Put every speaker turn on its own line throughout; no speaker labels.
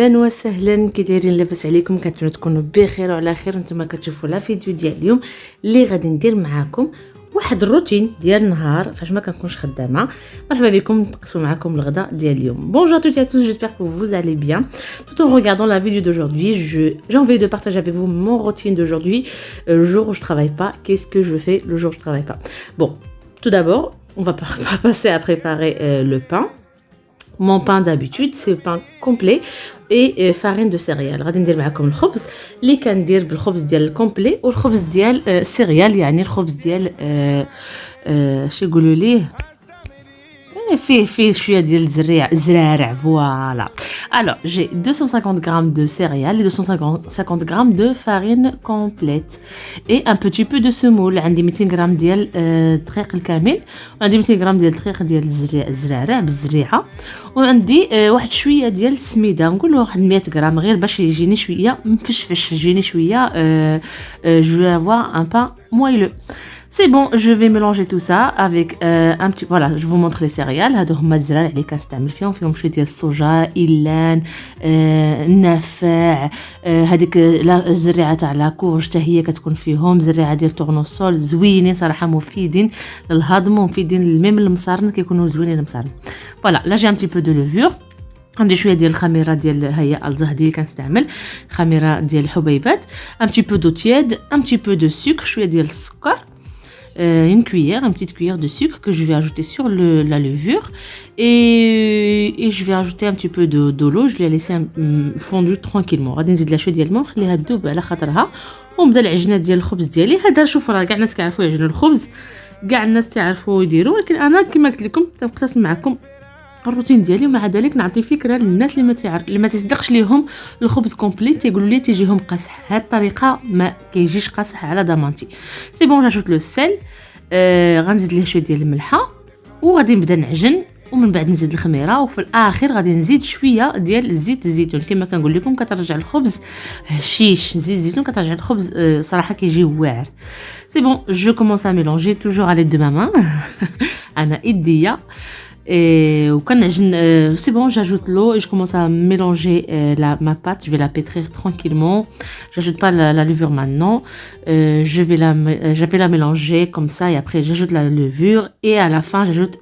اهلا وسهلا، كي دايرين؟ لاباس عليكم؟ كنتمنى تكونوا بخير وعلى خير. نتوما كتشوفوا لا فيديو ديال اليوم اللي غادي ندير معاكم واحد الروتين ديال النهار فاش ما كنكونش خدامه. مرحبا بكم، نقسم معكم الغداء ديال اليوم. Bonjour à toutes et à tous, j'espère que vous allez bien. Tout en regardant la vidéo d'aujourd'hui, j'ai envie de partager avec vous mon routine d'aujourd'hui, le jour où je travaille pas. Qu'est-ce que je fais le jour où je travaille pas? Bon, tout d'abord, on va pas passer à préparer le pain. Mon pain d'habitude, c'est pain complet et farine de céréales. غادي ندير معكم الخبز اللي كندير بالخبز ديال الكومبلي والخبز ديال سيريال، يعني الخبز ديال شي يقولوا ليه فيه شويه ديال الزرارع فوالا. Alors, j'ai 250 g de céréales et 250 g de farine complète et un petit peu de semoule. عندي 200 g ديال الدقيق الكامل، وعندي 200 g ديال الدقيق ديال الزرارع بالزريعه، وعندي واحد شويه ديال السميده، نقول واحد 100 g غير باش يجيني شويه مفشفش، يجيني شويه je vais avoir un pain moelleux. C'est bon, je vais mélanger tout ça avec un petit... Voilà, je vous montre les céréales. هادو هما الزرارع اللي كنستعمل فيهم شويه ديال الصوجا، إيلان، النافع، هذيك الزريعه تاع لاكورج حتى هي كتكون فيهم، زريعه ديال الطورنوسول زوينين صراحه، مفيدين للهضم ومفيدين ميم المصارن كيكونوا زوينين المصارن. فوالا، لا جي ان بتي بو دو لوفور. عندي شويه ديال الخميره ديال هي الزهدي اللي كنستعمل، خميره ديال الحبيبات، un petit peu d'eau tiède, un petit peu de sucre، شويه ديال السكر، une cuillère, une petite cuillère de sucre que je vais ajouter sur la levure et je vais ajouter un petit peu de l'eau. Je vais laisser fondre tranquillement. غادي نزيد لها شويه ديال الماء ونخليها تذوب على خاطرها، ونبدا العجينه ديال الخبز ديالي. هذا شوف راه كاع الناس كيعرفوا يعجنوا الخبز، كاع الناس تعرفوا يديروا، ولكن انا كما قلت لكم تنقسم معكم الروتين ديالي، ومع ذلك نعطي فكره للناس اللي ما تصدقش ليهم الخبز كومبلي، تيقولوا لي تيجيهم قاصح. هاد الطريقه ما كيجيش قاصح على ضمانتي. سي بون، جاجوت لو سيل، غنزيد ليه شويه ديال الملحه وغادي نبدا نعجن، ومن بعد نزيد الخميره، وفي الاخر غادي نزيد شويه ديال زيت الزيتون. كما كنقول لكم كترجع الخبز هشيش، زيت الزيتون كترجع الخبز صراحه كيجي واعر. سي بون، جو كومونس ا ميلونجي توجور على دو مامان انا ايديا وكنعجن. c'est bon, j'ajoute l'eau et je commence à mélanger ma pâte. Je vais la pétrir tranquillement. J'ajoute pas la levure maintenant. Je vais la mélanger comme ça et après j'ajoute la levure et à la fin j'ajoute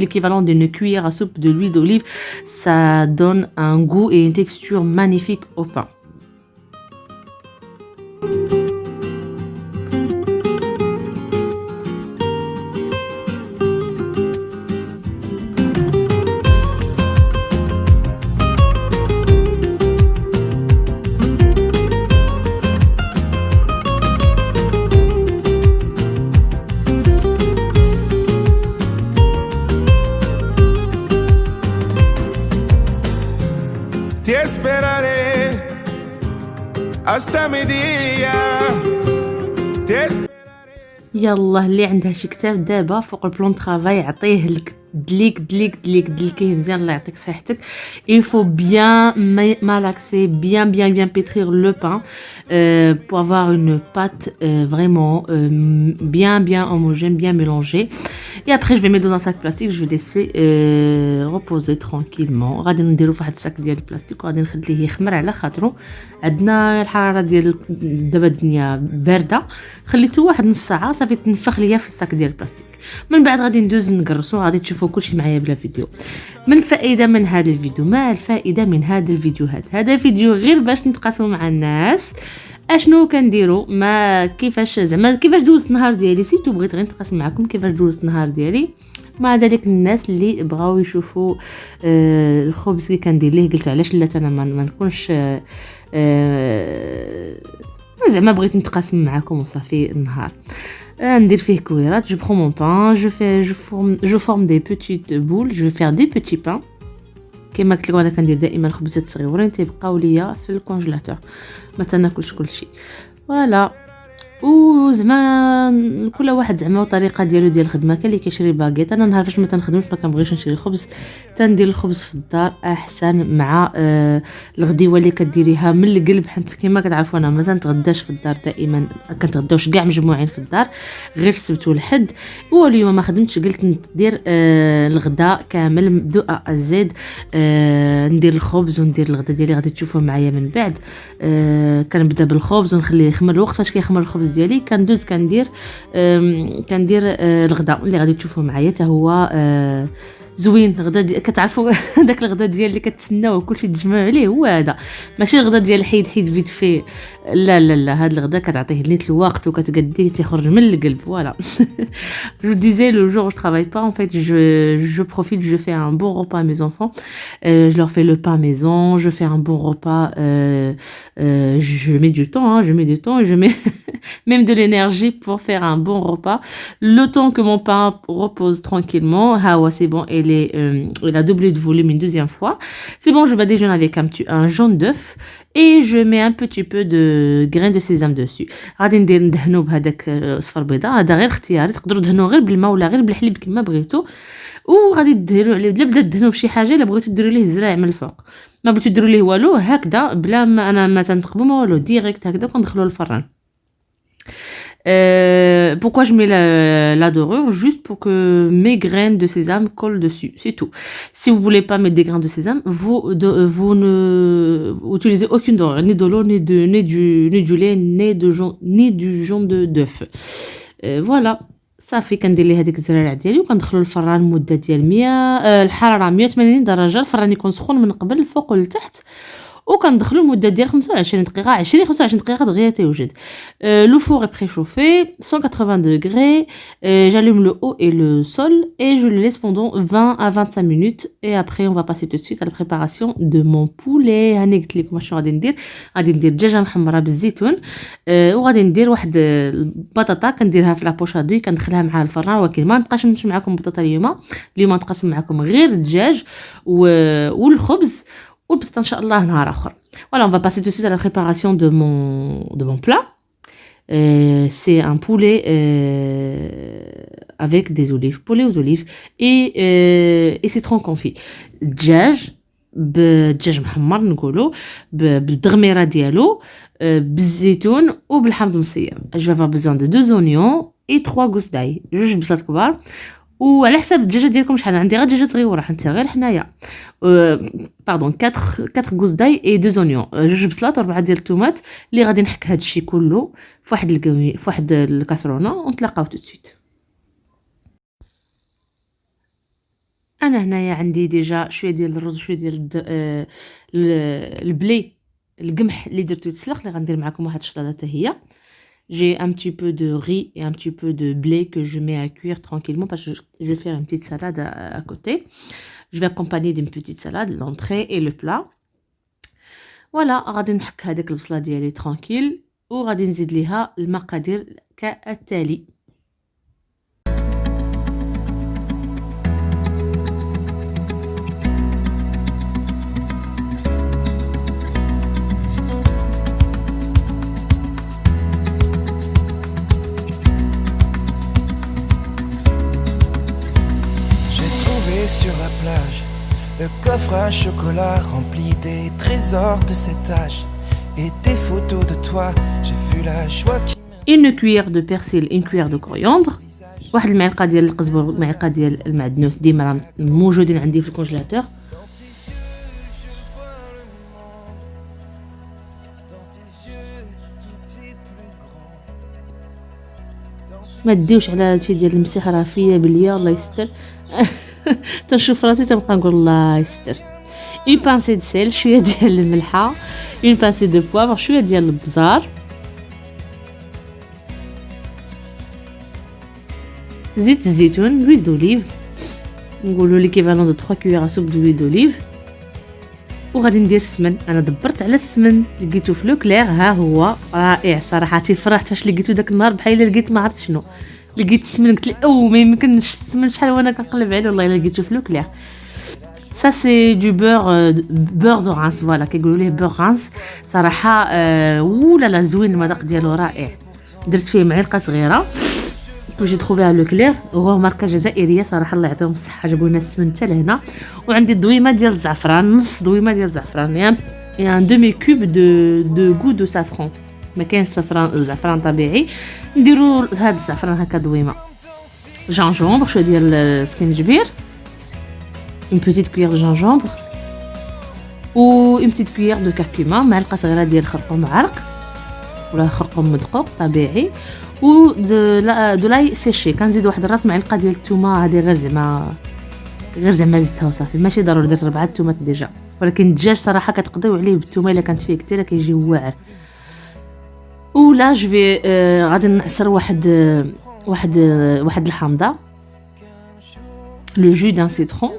l'équivalent d'une cuillère à soupe de l'huile d'olive. Ça donne un goût et une texture magnifique au pain.
Ti esperaré hasta mi día.
يلا اللي عندها شي كتاب دابا فوق البلون طرافاي عطيه دليكيه مزيان، الله يعطيك صحتك. Il faut bien malaxer, bien pétrir le pain pour avoir une pâte vraiment bien homogène, bien mélangée. Et après je vais mettre dans un sac plastique, je vais laisser reposer tranquillement. غادي نديرو في واحد الساك ديال البلاستيك وغادي نخليه يخمر على خاطرو. عندنا الحراره ديال دابا الدنيا بارده، خليته واحد نص ساعه صافي تنفخ ليا في الساك ديال البلاستيك. من بعد غادي ندوز نقرصو، غادي تشوفوا كلشي معايا بلا فيديو. من الفائده من هذا الفيديو، ما الفائده من هذا الفيديوهات؟ هذا فيديو غير باش نتقاسموا مع الناس اشنو كنديروا، ما كيفاش زعما كيفاش دوزت النهار ديالي. سيتو بغيت غير نتقاسم معكم كيفاش دوزت النهار ديالي مع ذلك الناس اللي بغاو يشوفوا الخبز اللي كندير ليه. قلت علاش لا انا ما نكونش زعما بغيت نتقاسم معكم وصافي النهار. ندير فيه كويرات. جو برون مون بان، جو فورم دي بوتيت بول، جو فير دي بوتي بان. كما قلت لكم انا كندير دائما خبزات صغيورين تيبقاو ليا في الكونجيلاتور، ما تناكلش كلشي. فوالا، وزعما كل واحد زعما طريقه ديالو ديال الخدمه. كاين اللي كيشري باغيط، انا نهار فاش ما تنخدمش ما كنبغيش نشري خبز، تندير الخبز في الدار احسن مع الغديوه اللي كديريها من القلب. حيت كما كتعرفوا انا ما تنتغداش في الدار دائما، كنتغداوش كاع مجموعين في الدار غير السبت والحد. واليوم ما خدمتش، قلت ندير الغداء كامل دو ا زد، ندير الخبز وندير الغداء ديالي غادي تشوفوه معايا من بعد. كنبدا بالخبز ونخليه يخمر. الوقت فاش كيخمر الخبز ديالي كندوز كندير الغداء اللي غادي تشوفوه معايا حتى هو زوين. الغداء كتعرفوا داك الغداء ديال اللي كتسناو كلشي تجمعوا عليه هو هذا، ماشي الغداء ديال حيد فيت في. لا لا لا، هذا الغداء كتعطيه نيت الوقت وكتقديه تيخرج من القلب. فوالا. Je disais le jour où je travaille pas, en fait, je profite, je fais un bon repas à mes enfants. Je leur fais le pain maison, je fais un bon repas. Je mets du temps, je mets du temps et je mets même de l'énergie pour faire un bon repas. Le temps que mon pain repose tranquillement, c'est bon, il a doublé de volume une deuxième fois. C'est bon, je vais déjeuner avec un jaune d'œuf et je mets un petit peu de graines de sésame dessus. غادي ندهنو بهذاك صفر بيضاء، هذا غير اختياري، تقدروا تدهنوه غير بالماء ولا غير بالحليب كما بغيتو. وغادي ديروا عليه بلا بدا تدهنوه بشي حاجه، الا بغيتو ديروا ليه الزراع من الفوق، ما بغيتو ديروا ليه والو هكذا بلا ما انا ما تنتقبوا ما والو، ديريكت هكذا كندخلوه للفران. Pourquoi je mets la dorure? Juste pour que mes graines de sésame collent dessus, c'est tout. Si vous voulez pas mettre des graines de sésame, vous ne utilisez aucune dorure, ni de l'eau, ni du lait, ni du jaune d'œuf. Voilà. صافي كندير ليه هذيك الزرارع ديالي وكندخلو للفران مده ديال 100 الحراره 180 درجه. الفران يكون سخون من قبل الفوق والتحت، وكندخلو المده ديال 25 دقيقه 25 دقيقه دغيا تيوجد. Le four est préchauffé 180 degrés. J'allume le haut et le sol et je le laisse pendant 20 à 25 minutes et après on va passer tout de suite à la préparation de mon poulet. هاني قلت لكم شنو غادي ندير دجاجه محمره بالزيتون، وغادي ندير واحد البطاطا كنديرها في لابوش ادوي كندخلها مع الفران. ولكن ما نبقاش نمشي معكم بطاطا اليوم نقسم معكم غير الدجاج والخبز والبطاطا ان شاء الله نهار اخر. Voilà, on va passer tout de suite à la préparation de mon plat. C'est un poulet avec des olives, poulet aux olives et citron confit. بدجاج محمر نقولوا بالدغميره ديالو بالزيتون وبالحامض المصير. Je vais avoir besoin de 2 oignons et 3 gousses d'ail. جوج بصلات كبار. وعلى حساب الدجاجه ديالكم شحال. عندي غير دجاجه صغيره حيت غير حنايا. باردون 4 غوز داي اي 2 اونيون، جوج بصلات و4 ديال الطوماط اللي غادي نحك هذا الشيء كله في واحد الكاسرونه ونتلاقاو تو سويت. انا هنايا عندي ديجا شويه ديال الرز وشويه ديال البلي القمح اللي درتو يتسلق اللي غندير معكم واحد الشلاضه حتى هي. J'ai un petit peu de riz et un petit peu de blé que je mets à cuire tranquillement parce que je vais faire une petite salade à côté. Je vais accompagner d'une petite salade, l'entrée et le plat. Voilà, غادي نحك هذيك البصله ديالي tranquille وغادي نزيد ليها المقادير كالتالي.
Sur la plage, le coffre à chocolat rempli des trésors de cet âge et des photos de toi. J'ai vu la joie qui
une cuillère de persil, une cuillère de coriandre، واحد المعلقه ديال القزبر، معلقه ديال المعدنوس ديما موجودين عندي في الكونجيلاتور. ما تديوش على هادشي ديال المسيح راه فيا باليا الله يستر. تنشوف راسي تنبقى نقول الله يستر. une pincée de sel، شويه ديال الملحه، une pincée de poivre، شويه ديال البزار، زيت الزيتون، l'huile d'olive، نقولوا l'équivalent de 3 cuillères à soupe d'huile d'olive. وغادي ندير السمن. انا دبرت على السمن لقيتو في لوكلير، ها هو رائع صراحه. فرحت فاش لقيتو داك النهار بحال لقيت ما عرفت شنو، لقيت السمن قلت لي ما يمكنش السمن شحال وانا كنقلب عليه والله الا لقيتو في لوكلير. Ça c'est du beurre de Reims، voilà كيقولوا ليه beurre Reims صراحه. ولا لا زوين المذاق ديالو رائع. درت فيه معلقه صغيره وجي تروفيها لو كلير، وهو ماركه جزائريه صراحه الله يعطيهم الصحه، جابوا لنا السمن حتى لهنا. وعندي دويمه ديال الزعفران، نص دويمه ديال الزعفران، يعني ان دومي كوب دو غو دو سافرون، ما كاينش الزعفران طبيعي. نديروا هذا الزعفران هكا دويمه. جانجومبر، شويه ديال السكينجبير، une petite cuillère de gingembre و une petite cuillère de curcuma، معلقه صغيره ديال خرقوم عرق ولا خرقوم مدقوق طبيعي، و دو لاي سيشي. كنزيد واحد الراس معلقه ديال الثومه، هذه غير زعما زدتها وصافي، ماشي ضروري درت 4 الثومات ديجا. ولكن الدجاج صراحه كتقضيو عليه بالثومه الا كانت فيه كثيره كيجي واعر. ولا جو غادي نعصر واحد الحامضه، لو جو دان سيترون.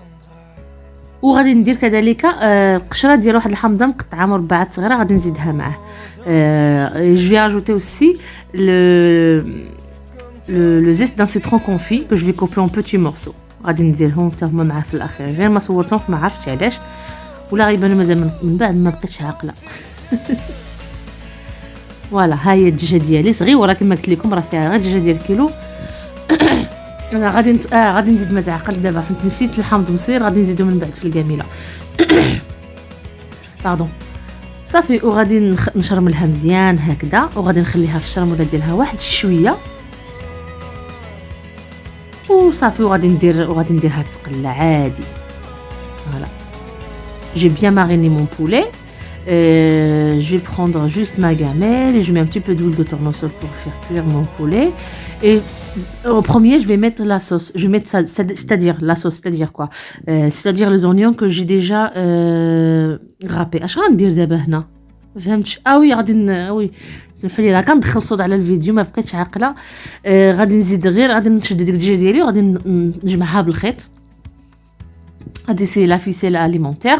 وغادي ندير كذلك قشره ديال واحد الحامضه مقطعه مربعات صغيره، غادي نزيدها معاه. جو في اجوتي اوسي لو زيت دان سيترون كونفي كو جو في كوبي اون بوتي مورسو، غادي نديرهم حتى هما معاه في الاخير. غير ما صورتهم ما عرفتش علاش، ولا غيبانوا مازال من بعد ما بقيتش عاقله. فوالا ها هي الدجاجه ديالي صغيره كما قلت لكم، راه فيها غير الدجاجه ديال كيلو. انا غادي نزيد ما تعقل دابا، حيت نسيت الحامض مصير، غادي نزيدو من بعد في الكاميله. باردون صافي. وغادي نشرملها مزيان هكذا، وغادي نخليها في الشرموله ديالها واحد شويه وصافي. وغادي نديرها تقلى عادي. فوالا j'ai bien mariné mon poulet. Je vais prendre juste ma gamelle et je mets un petit peu d'huile de tournesol pour faire cuire mon poulet. Et au premier, je vais mettre la sauce. Je vais mettre ça, c'est-à-dire la sauce, c'est-à-dire quoi, c'est-à-dire les oignons que j'ai déjà râpés. اش غندير دابا هنا؟ فهمتش. وي وي سمحوا لي، راه كندخل صوت على الفيديو ما بقيتش عاقله. غادي نزيد غادي نشد ديك الدجاجه ديالي وغادي نجمعها بالخيط. هادي سي لا فيسيل اليمونتير.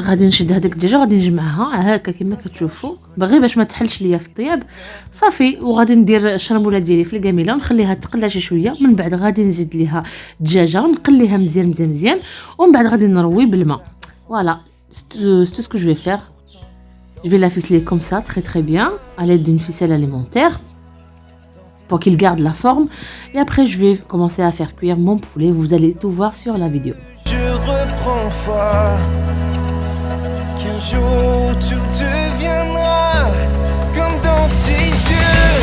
غادي نشد هذيك الدجاجه غادي نجمعها هكا كما كتشوفوا، باغي باش ما تحلش ليا في الطياب صافي. وغادي ندير الشرموله ديالي في الكاميله ونخليها تقلى شي شويه. من بعد غادي نزيد ليها الدجاجه ونقليها مزيان مزيان مزيان، ومن بعد غادي نروي بالماء. فوالا c'est tout ce que je vais faire. Je vais la ficeler comme ça très très bien à l'aide d'une ficelle alimentaire pour qu'il garde la forme. Et après je vais commencer à faire cuire mon poulet. Vous allez tout voir sur la vidéo.
Je reprends foi qu'un jour tout deviendra comme dans tes yeux.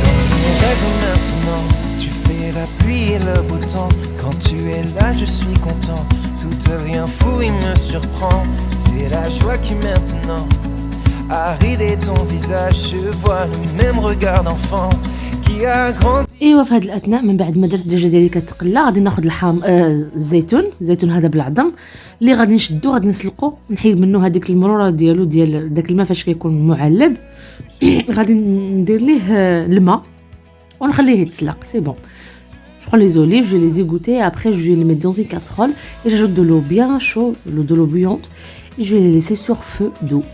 Dans mes rêves maintenant, tu fais la pluie et le beau temps. Quand tu es là, je suis content. Tout devient fou, il me surprend. C'est la joie qui maintenant a ridé ton visage. Je vois le même regard d'enfant qui a grandi.
ايوا في هذا الاثناء من بعد ما درت الدجاجه ديالي كتقلى غادي ناخذ الزيتون هذا بالعظم اللي غادي نشدو، غادي نسلقو، نحيد منه هذيك المروره ديالو ديال داك الماء فاش كيكون معلب. غادي ندير ليه الماء ونخليه يتسلق. سي بون. Je prends les olives, je vais les égoutter, après je vais les mettre dans une casserole et j'ajoute de l'eau bien chaude, de l'eau bouillante, et je vais les laisser sur feu d'eau.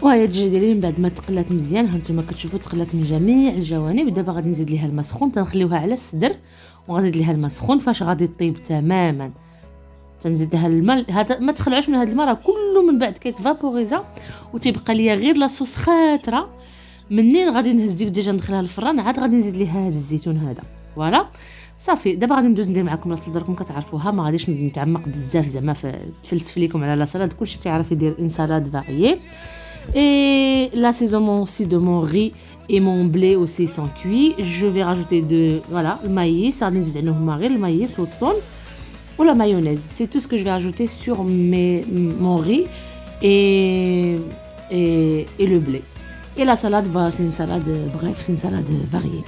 وهي الدجاجه ديالي من بعد ما تقلات مزيان، هانتوما كتشوفوا تقلات من جميع الجوانب. ودابا غادي نزيد ليها الماء سخون، تنخليوها على الصدر وغنزيد ليها الماء سخون. فاش غادي طيب تماما تنزيدها الماء، هذا ما تخلعوش من هذا الماء، راه كله من بعد كيتفابوريزا وتيبقى ليا غير لاصوص خاطره. منين غادي نهز ديك الدجاجه ندخلها للفران عاد غادي نزيد ليها هذا الزيتون هذا. فوالا صافي. دابا غادي ندوز ندير معكم لاصه دركم كتعرفوها، ما غاديش نتعمق بزاف زعما فلسف لكم على لا سالاد، كلشي تيعرف يدير ان سالاد فاريي. Et l'assaisonnement aussi de mon riz et mon blé aussi sont cuits. Je vais rajouter le maïs, le maïs au thon ou la mayonnaise. C'est tout ce que je vais rajouter sur mon riz et le blé. Et la salade, c'est une salade, bref, c'est une salade variée.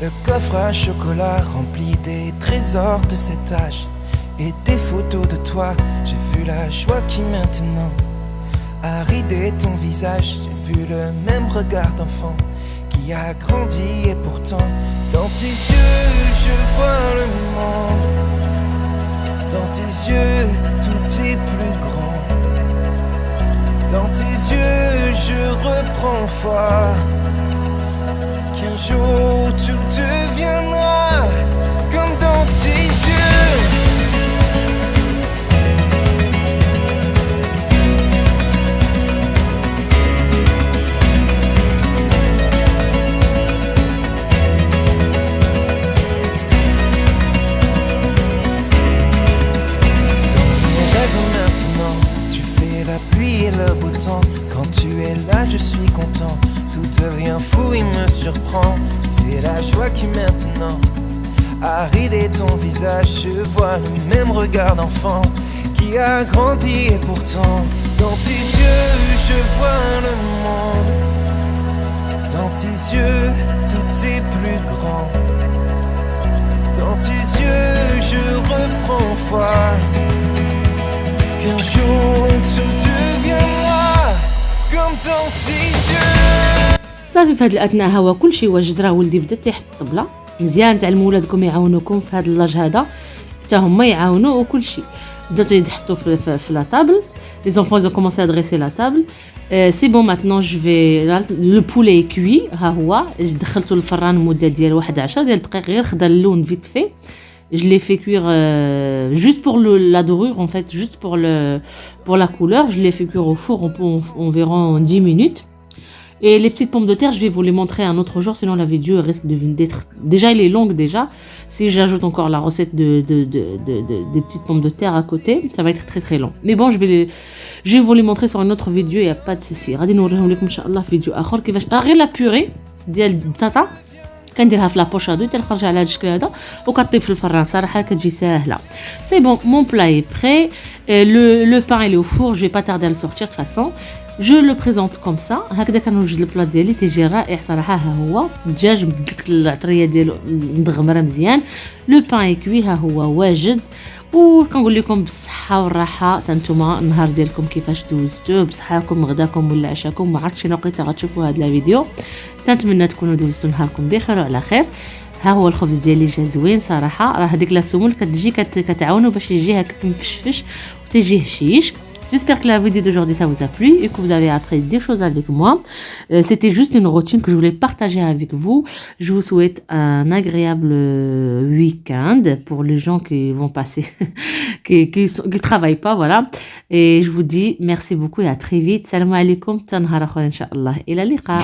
Le coffre à chocolat rempli des trésors de cet âge et des photos de toi. J'ai vu la joie qui maintenant a ridé ton visage. J'ai vu le même regard d'enfant qui a grandi et pourtant dans tes yeux je vois le monde. Dans tes yeux tout est plus grand. Dans tes yeux je reprends foi. Qu'un jour tout deviendra comme dans tes yeux. Le beau temps, quand tu es là je suis content. Tout devient fou, il me surprend. C'est la joie qui maintenant a ridé ton visage. Je vois le même regard d'enfant qui a grandi et pourtant dans tes yeux je vois le monde. Dans tes yeux tout est plus grand. Dans tes yeux je reprends foi. Qu'un jour tout deviendra comme dans tes yeux.
صافي في هذا الاثناء هو كل شيء واجد. راه ولدي بدا تيحط الطبله مزيان. تعلموا ولادكم يعاونوكم في هذا اللاج هذا حتى هما يعاونوا وكل شيء. بداو يحطوا في لا طابل. Les enfants ils ont commencé à dresser la table. C'est bon maintenant je vais le poulet est cuit ها هو. دخلته الفران مده ديال 11 ديال الدقائق غير خدا اللون vite fait. Je l'ai fait cuire juste pour la dorure en fait, juste pour la couleur. Je l'ai fait cuire au four environ 10 minutes. Et les petites pommes de terre, je vais vous les montrer un autre jour, sinon la vidéo risque d'être... Déjà, elle est longue déjà. Si j'ajoute encore la recette des petites pommes de terre à côté, ça va être très très long. Mais bon, je vais vous les montrer sur une autre vidéo, il n'y a pas de souci. غادي نوريهم لكم ان شاء الله في فيديو اخر كيفاش غير لا بوري ديال البطاطا كنديرها في لابوش هادو تنخرج على هاد الشكل هذا وكطيب في الفران. صراحه كتجي ساهله. سي بون مون بلا اي بري. Le pain il est au four, je vais pas tarder à le sortir de toute façon. Je le présente comme ça. هكذا كنوجد البلا ديالي تيجي رائع صراحه. ها هو الدجاج بديك العطريه ديالو مدغمره مزيان. لو بان اي كوي ها هو واجد. وكنقول لكم بالصحه والراحه تانتوما النهار ديالكم كيفاش دوزتوه بصحاكم غداكم ولا عشاكم. ما عرفتش شنو وقيته غتشوفوا هاد الفيديو. تنتمنى تكونوا دوزتوا نهاركم بخير وعلى خير. ها هو الخبز ديالي جا زوين صراحه. راه هذيك لا سمول كتجي كتعاونوا باش يجي هكا مفشفش وتيجي هشيش. J'espère que la vidéo d'aujourd'hui ça vous a plu et que vous avez appris des choses avec moi. C'était juste une routine que je voulais partager avec vous. Je vous souhaite un agréable week-end pour les gens qui vont passer, qui travaillent pas, voilà. Et je vous dis merci beaucoup et à très vite. Salam alaikum, tanhar akhir inshallah. Ila liqa.